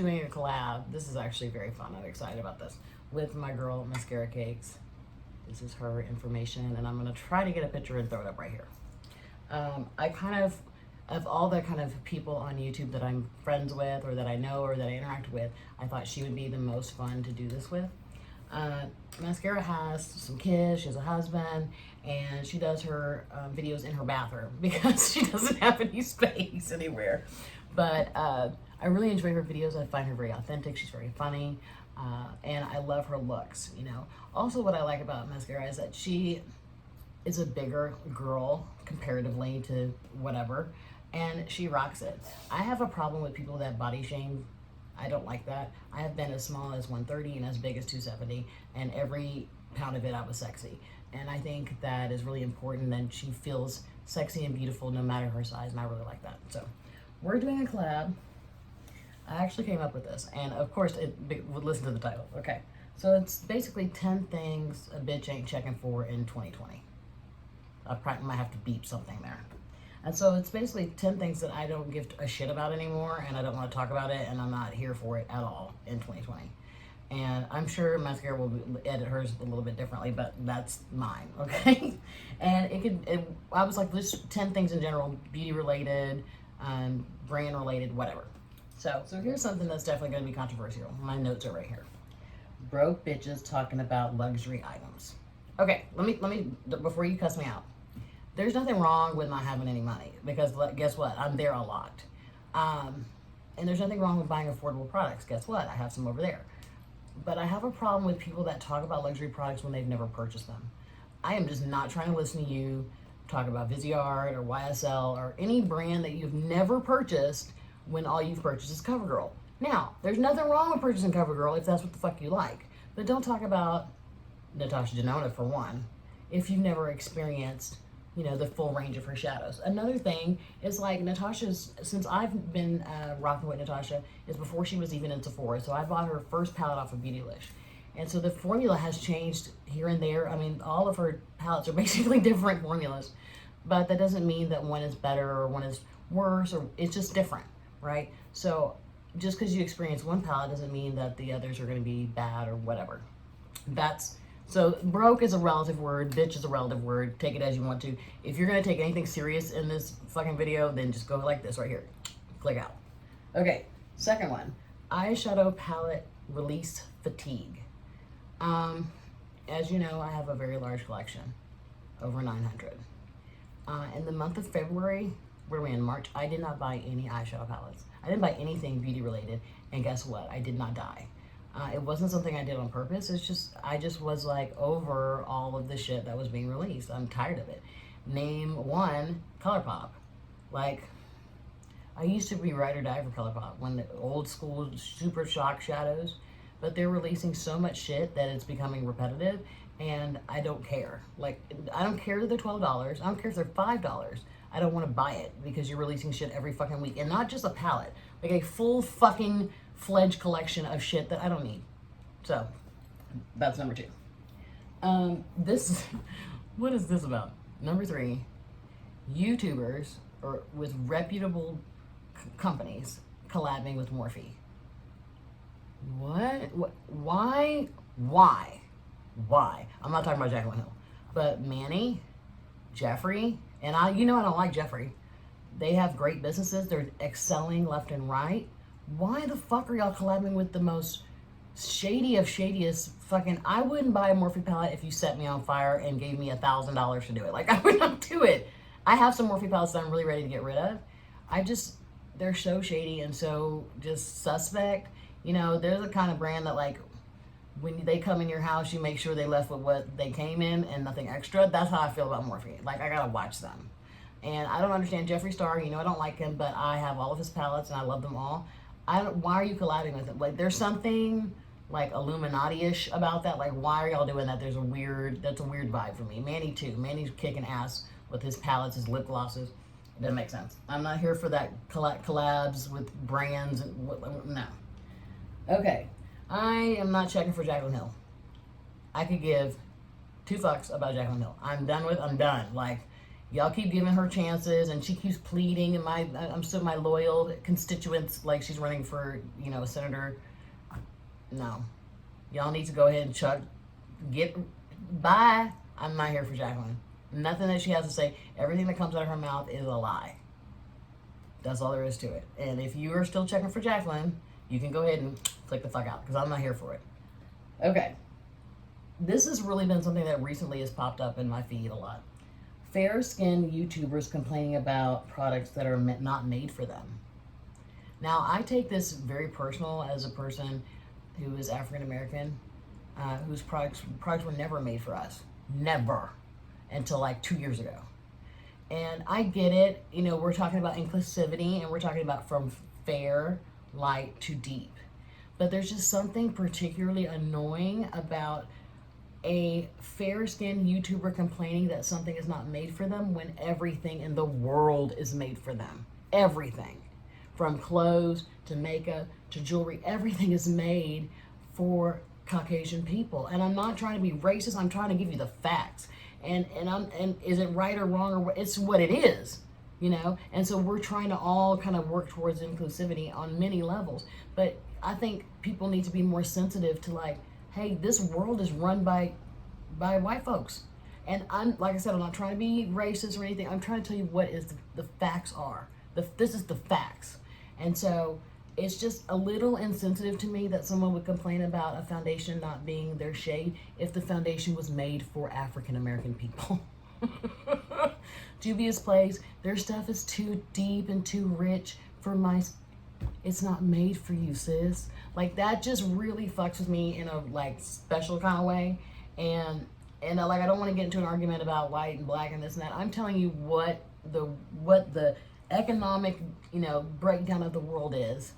doing a collab. This is actually very fun. I'm excited about this. With my girl, Maskara Cakes. This is her information, and I'm gonna try to get a picture and throw it up right here. I kind of all the kind of people on YouTube that I'm friends with or that I know or that I interact with, I thought she would be the most fun to do this with. Maskara has some kids, she has a husband, and she does her videos in her bathroom because she doesn't have any space anywhere. But I really enjoy her videos. I find her very authentic. She's very funny. And I love her looks, you know. Also, what I like about Maskara is that she is a bigger girl comparatively to whatever, and she rocks it. I have a problem with people that body shame. I don't like that. I have been as small as 130 and as big as 270, and every pound of it I was sexy. And I think that is really important, that she feels sexy and beautiful no matter her size, and I really like that. So we're doing a collab. I actually came up with this, and of course, listen to the title. Okay, so it's basically 10 things a bitch ain't checking for in 2020. I probably might have to beep something there. And so it's basically 10 things that I don't give a shit about anymore, and I don't want to talk about it, and I'm not here for it at all in 2020. And I'm sure Maskara will edit hers a little bit differently, but that's mine, okay? And I was like, just 10 things in general, beauty related, brand related, whatever. So here's something that's definitely going to be controversial. My notes are right here. Broke bitches talking about luxury items. Okay, let me before you cuss me out. There's nothing wrong with not having any money, because guess what? I'm there a lot. And there's nothing wrong with buying affordable products. Guess what? I have some over there. But I have a problem with people that talk about luxury products when they've never purchased them. I am just not trying to listen to you talk about Viseart or YSL or any brand that you've never purchased when all you've purchased is CoverGirl. Now, there's nothing wrong with purchasing CoverGirl if that's what the fuck you like. But don't talk about Natasha Denona, for one, if you've never experienced, you know, the full range of her shadows. Another thing is, like, Natasha's, since I've been rocking with Natasha, is before she was even in Sephora. So I bought her first palette off of Beautylish. And so the formula has changed here and there. I mean, all of her palettes are basically different formulas. But that doesn't mean that one is better or one is worse, or it's just different, right? So just because you experience one palette doesn't mean that the others are going to be bad or whatever. So broke is a relative word, bitch is a relative word, take it as you want to. If you're gonna take anything serious in this fucking video, then just go like this right here. Click out. Okay, second one, eyeshadow palette release fatigue. As you know, I have a very large collection, over 900. In the month of February, where are we in March, I did not buy any eyeshadow palettes. I didn't buy anything beauty related, and guess what? I did not die. It wasn't something I did on purpose. It's just, I just was like over all of the shit that was being released. I'm tired of it. Name one, ColourPop. Like, I used to be ride or die for ColourPop when the old school super shock shadows, but they're releasing so much shit that it's becoming repetitive, and I don't care. Like, I don't care that they're $12. I don't care if they're $5. I don't want to buy it because you're releasing shit every fucking week, and not just a palette, like a full fucking fledged collection of shit that I don't need. So that's number 2. What is this about? Number 3, YouTubers or with reputable companies collabing with Morphe. What? Why? I'm not talking about Jaclyn Hill, but Manny, Jeffrey, and I don't like Jeffrey. They have great businesses. They're excelling left and right. Why the fuck are y'all collabing with the most shady of shadiest fucking... I wouldn't buy a Morphe palette if you set me on fire and gave me $1,000 to do it. Like, I would not do it. I have some Morphe palettes that I'm really ready to get rid of. They're so shady and so just suspect. You know, they're the kind of brand that, like, when they come in your house, you make sure they left with what they came in and nothing extra. That's how I feel about Morphe. Like, I gotta watch them. And I don't understand Jeffree Star. You know I don't like him, but I have all of his palettes and I love them all. Why are you collabing with him? Like, there's something like Illuminati-ish about that. Like, why are y'all doing that? That's a weird vibe for me. Manny too. Manny's kicking ass with his palettes, his lip glosses. It doesn't make sense. I'm not here for that collabs with brands. No. Okay. I am not checking for Jaclyn Hill. I could give 2 fucks about Jaclyn Hill. I'm done. Like, Y'all keep giving her chances, and she keeps pleading, and I'm still my loyal constituents, like she's running for, a senator. No. Y'all need to go ahead and bye. I'm not here for Jacqueline. Nothing that she has to say, everything that comes out of her mouth is a lie. That's all there is to it. And if you are still checking for Jacqueline, you can go ahead and click the fuck out, because I'm not here for it. Okay. This has really been something that recently has popped up in my feed a lot. Fair-skinned YouTubers complaining about products that are not made for them. Now, I take this very personal as a person who is African American, whose products were never made for us. Never. Until like 2 years ago. And I get it. We're talking about inclusivity, and we're talking about from fair, light to deep. But there's just something particularly annoying about a fair-skinned YouTuber complaining that something is not made for them when everything in the world is made for them. Everything. From clothes to makeup to jewelry, everything is made for Caucasian people. And I'm not trying to be racist, I'm trying to give you the facts. And is it right or wrong, or it's what it is, And so we're trying to all kind of work towards inclusivity on many levels. But I think people need to be more sensitive to, like, hey, this world is run by white folks. And like I said, I'm not trying to be racist or anything. I'm trying to tell you what the facts are. This is the facts. And so it's just a little insensitive to me that someone would complain about a foundation not being their shade if the foundation was made for African American people. Dubious Place, their stuff is too deep and too rich for it's not made for you, sis. Like, that just really fucks with me in a, like, special kind of way. And like, I don't want to get into an argument about white and black and this and that. I'm telling you what the economic, breakdown of the world is.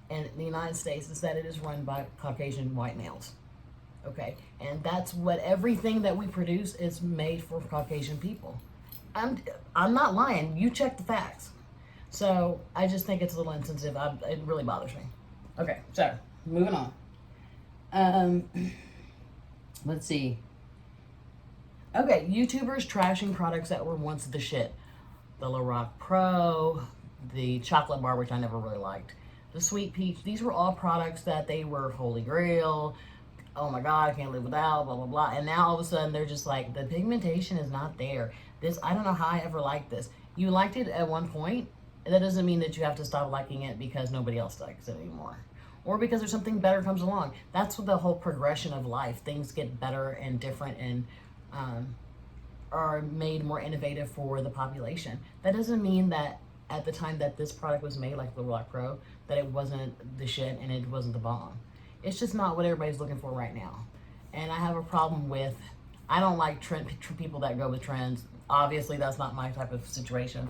And the United States is that it is run by Caucasian white males. Okay? And that's what everything that we produce is made for Caucasian people. I'm not lying. You check the facts. So I just think it's a little insensitive. It really bothers me. Okay, so moving on. Let's see. Okay, YouTubers trashing products that were once the shit. The Lorac Pro, the chocolate bar, which I never really liked. The Sweet Peach, these were all products that they were holy grail. Oh my God, I can't live without, blah, blah, blah. And now all of a sudden they're just like, the pigmentation is not there. I don't know how I ever liked this. You liked it at one point. That doesn't mean that you have to stop liking it because nobody else likes it anymore. Or because there's something better comes along. That's what the whole progression of life. Things get better and different and are made more innovative for the population. That doesn't mean that at the time that this product was made, like the Lorac Pro, that it wasn't the shit and it wasn't the bomb. It's just not what everybody's looking for right now. And I have a problem with, I don't like people that go with trends. Obviously, that's not my type of situation.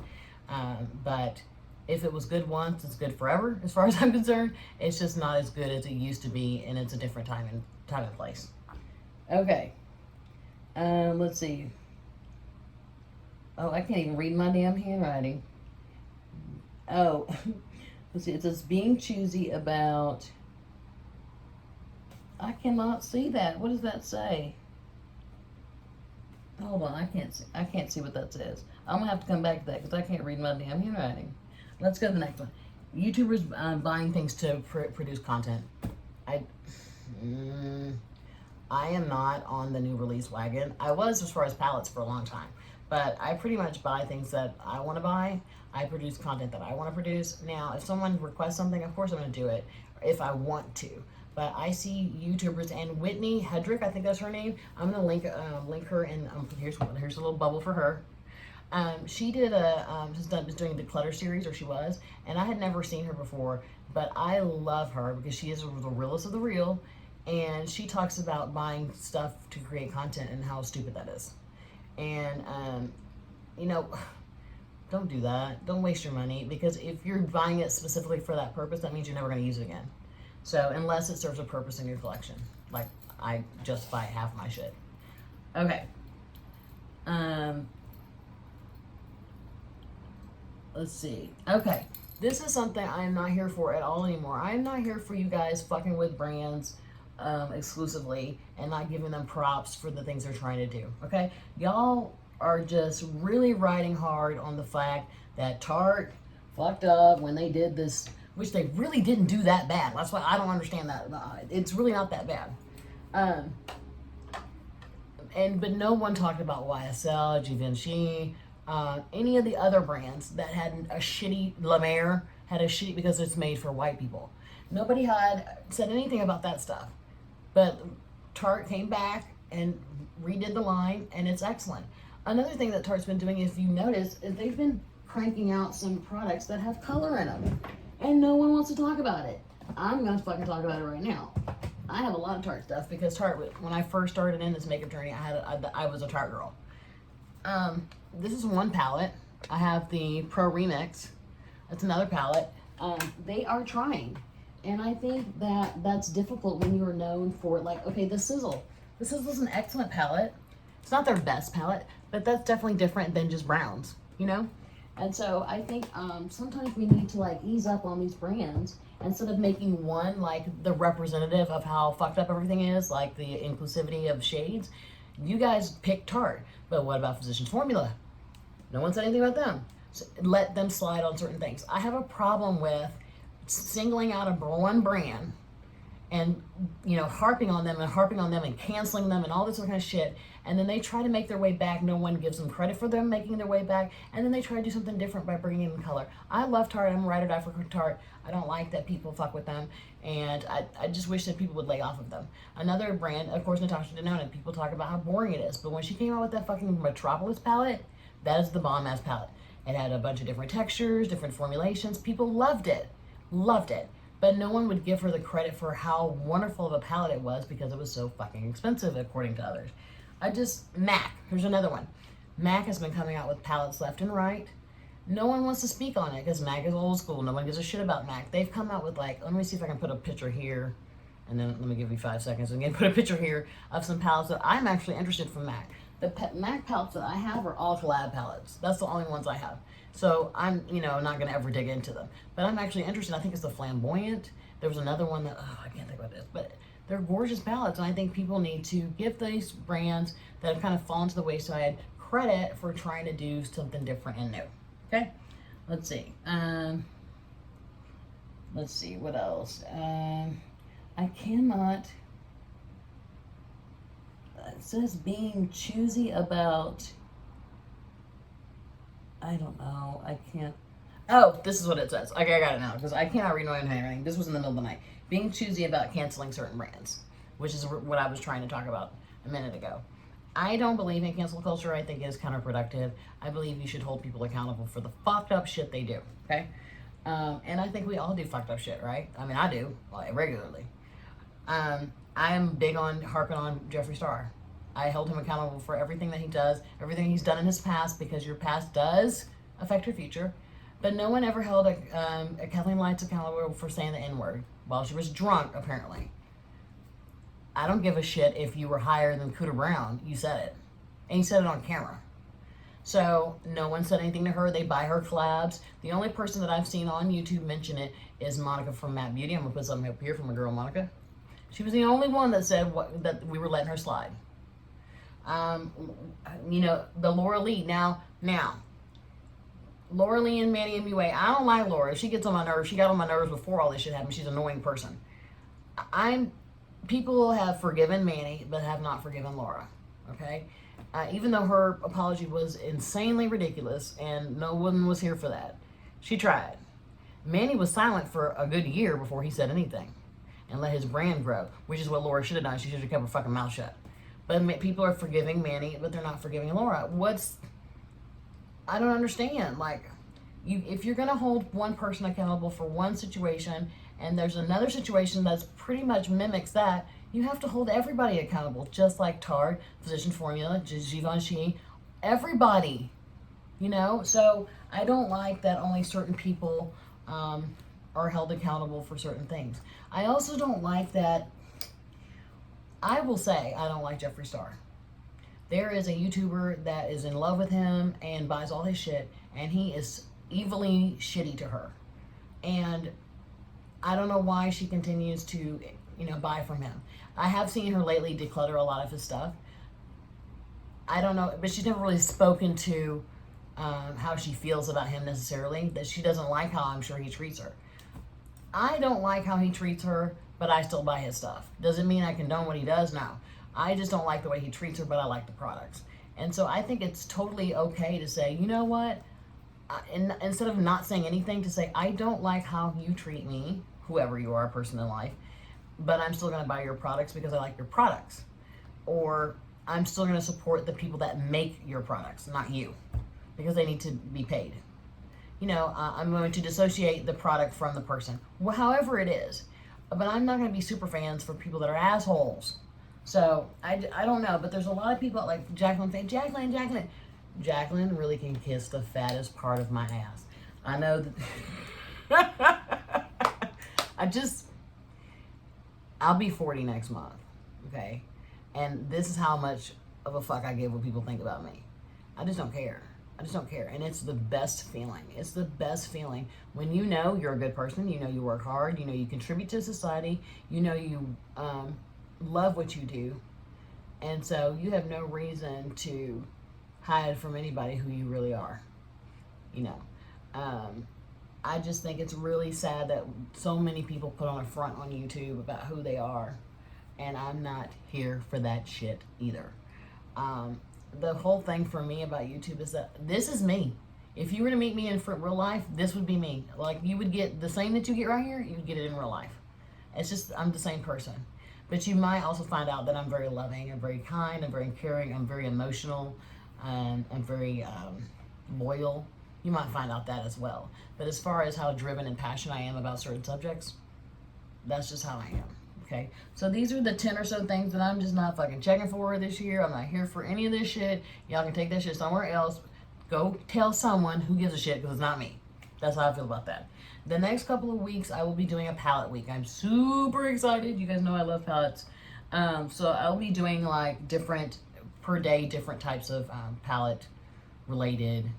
But if it was good once, it's good forever, as far as I'm concerned. It's just not as good as it used to be, and it's a different time and place. Okay. Let's see. Oh, I can't even read my damn handwriting. Oh, let's see. It says being choosy about. I cannot see that. What does that say? Hold on, I can't see what that says. I'm gonna have to come back to that because I can't read my damn handwriting. Let's go to the next one. YouTubers buying things to produce content. I am not on the new release wagon. I was as far as palettes for a long time, but I pretty much buy things that I want to buy. I produce content that I want to produce. Now, if someone requests something, of course I'm going to do it if I want to. But I see YouTubers, and WHITNEY, HEDRICK, I think that's her name. I'm gonna link her, and here's a little bubble for her. She did was doing the Clutter series, or she was, and I had never seen her before, but I love her because she is the realest of the real, and she talks about buying stuff to create content and how stupid that is. And don't do that. Don't waste your money, because if you're buying it specifically for that purpose, that means you're never gonna use it again. So, unless it serves a purpose in your collection. Like, I just buy half my shit. Okay. Let's see. Okay. This is something I am not here for at all anymore. I am not here for you guys fucking with brands exclusively and not giving them props for the things they're trying to do. Okay? Y'all are just really riding hard on the fact that Tarte fucked up when they did this, which they really didn't do that bad. That's why I don't understand that. It's really not that bad. But no one talked about YSL, Givenchy, any of the other brands that had a shitty, La Mer had a shitty, because it's made for white people. Nobody had said anything about that stuff. But Tarte came back and redid the line, and it's excellent. Another thing that Tarte's been doing, if you notice, is they've been cranking out some products that have color in them. And no one wants to talk about it. I'm going to fucking talk about it right now. I have a lot of Tarte stuff because Tarte, when I first started in this makeup journey, I was a Tarte girl. This is one palette. I have the Pro Remix. That's another palette. They are trying. And I think that that's difficult when you're known for, like, okay, the Sizzle. The Sizzle is an excellent palette. It's not their best palette, but that's definitely different than just browns, you know? And so I think sometimes we need to, like, ease up on these brands instead of making one, like, the representative of how fucked up everything is, like the inclusivity of shades. You guys pick Tarte, but what about Physicians Formula? No one said anything about them. So let them slide on certain things. I have a problem with singling out a one brand and, you know, harping on them and canceling them and all this kind of shit, and then they try to make their way back. No one gives them credit for them making their way back, and then they try to do something different by bringing in color. I love Tarte. I'm a ride or die for Tarte. I don't like that people fuck with them, and I just wish that people would lay off of them. Another brand, of course, Natasha Denona. People talk about how boring it is, but when she came out with that fucking Metropolis palette, that is the bomb-ass palette. It had a bunch of different textures, different formulations. People loved it. But no one would give her the credit for how wonderful of a palette it was because it was so fucking expensive, according to others. MAC, here's another one. MAC has been coming out with palettes left and right. No one wants to speak on it because MAC is old school. No one gives a shit about MAC. They've come out with, like, let me see if I can put a picture here, and then let me give you 5 seconds and put a picture here of some palettes that I'm actually interested from MAC. The MAC palettes that I have are all collab palettes. That's the only ones I have. So I'm, you know, not going to ever dig into them. But I'm actually interested. I think it's the Flamboyant. There was another one that, I can't think about this. But they're gorgeous palettes. And I think people need to give these brands that have kind of fallen to the wayside credit for trying to do something different and new. Okay? Let's see. Let's see. What else? I cannot... It says being choosy about... I don't know. I can't. Oh, this is what it says. Okay, I got it now because I cannot read my own handwriting. This was in the middle of the night. Being choosy about canceling certain brands, which is what I was trying to talk about a minute ago. I don't believe in cancel culture. I think it is counterproductive. I believe you should hold people accountable for the fucked up shit they do. Okay, and I think we all do fucked up shit, right? I mean, I do, like, regularly. I am big on harping on Jeffree Star. I held him accountable for everything that he does, everything he's done in his past, because your past does affect your future. But no one ever held a Kathleen Lights accountable for saying the N-word while she was drunk, apparently. I don't give a shit if you were higher than Cooter Brown. You said it. And you said it on camera. So no one said anything to her. They buy her collabs. The only person that I've seen on YouTube mention it is Monica from Matte Beauty. I'm going to put something up here from my girl Monica. She was the only one that said that we were letting her slide. You know, the Laura Lee. Now, Laura Lee and Manny MUA. I don't like Laura. She gets on my nerves. She got on my nerves before all this shit happened. She's an annoying person. People have forgiven Manny, but have not forgiven Laura. Okay? Even though her apology was insanely ridiculous and no one was here for that. She tried. Manny was silent for a good year before he said anything and let his brand grow, which is what Laura should have done. She should have kept her fucking mouth shut. But people are forgiving Manny, but they're not forgiving Laura. I don't understand. Like, if you're going to hold one person accountable for one situation and there's another situation that's pretty much mimics that, you have to hold everybody accountable, just like Tarte, Physicians Formula, Givenchy, everybody, you know? So I don't like that only certain people are held accountable for certain things. I also don't like that. I will say I don't like Jeffree Star. There is a YouTuber that is in love with him and buys all his shit, and he is evilly shitty to her. And I don't know why she continues to, you know, buy from him. I have seen her lately declutter a lot of his stuff. I don't know, but she's never really spoken to how she feels about him necessarily, that she doesn't like how I'm sure he treats her. I don't like how he treats her, but I still buy his stuff. Doesn't mean I condone what he does, no. I just don't like the way he treats her, but I like the products. And so I think it's totally okay to say, you know what, instead of not saying anything, to say, I don't like how you treat me, whoever you are, a person in life, but I'm still going to buy your products because I like your products. Or I'm still going to support the people that make your products, not you, because they need to be paid. You know, I'm going to dissociate the product from the person, however it is. But I'm not going to be super fans for people that are assholes. So, I don't know, but there's a lot of people like Jacqueline saying, Jacqueline really can kiss the fattest part of my ass. I know that. I'll be 40 next month, okay? And this is how much of a fuck I give what people think about me. I just don't care. I just don't care. And it's the best feeling. It's the best feeling when you know you're a good person, you know you work hard, you know you contribute to society, you know you love what you do. And so you have no reason to hide from anybody who you really are. You know, I just think it's really sad that so many people put on a front on YouTube about who they are. And I'm not here for that shit either. The whole thing for me about YouTube is that this is me. If you were to meet me in real life, this would be me. Like, you would get the same that you get right here, you would get it in real life. It's just, I'm the same person. But you might also find out that I'm very loving, I'm very kind, I'm very caring, I'm very emotional, I'm very loyal. You might find out that as well. But as far as how driven and passionate I am about certain subjects, that's just how I am. Okay, so these are the 10 or so things that I'm just not fucking checking for this year. I'm not here for any of this shit. Y'all can take that shit somewhere else. Go tell someone who gives a shit, because it's not me. That's how I feel about that. The next couple of weeks, I will be doing a palette week. I'm super excited. You guys know I love palettes. So I'll be doing like different, per day, different types of palette related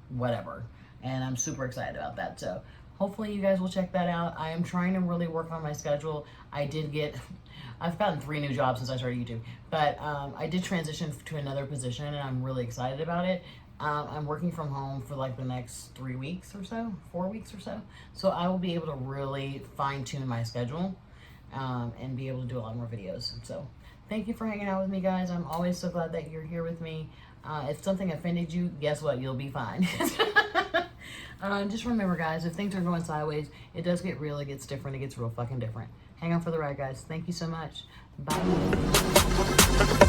whatever. And I'm super excited about that. So hopefully you guys will check that out. I am trying to really work on my schedule. I've gotten 3 new jobs since I started YouTube, but I did transition to another position and I'm really excited about it. I'm working from home for like the next 3 weeks or so, 4 weeks or so. So I will be able to really fine tune my schedule and be able to do a lot more videos. So thank you for hanging out with me, guys. I'm always so glad that you're here with me. If something offended you, guess what? You'll be fine. Just remember, guys, if things are going sideways, it does get real, it gets different, it gets real fucking different. Hang on for the ride, guys. Thank you so much. Bye.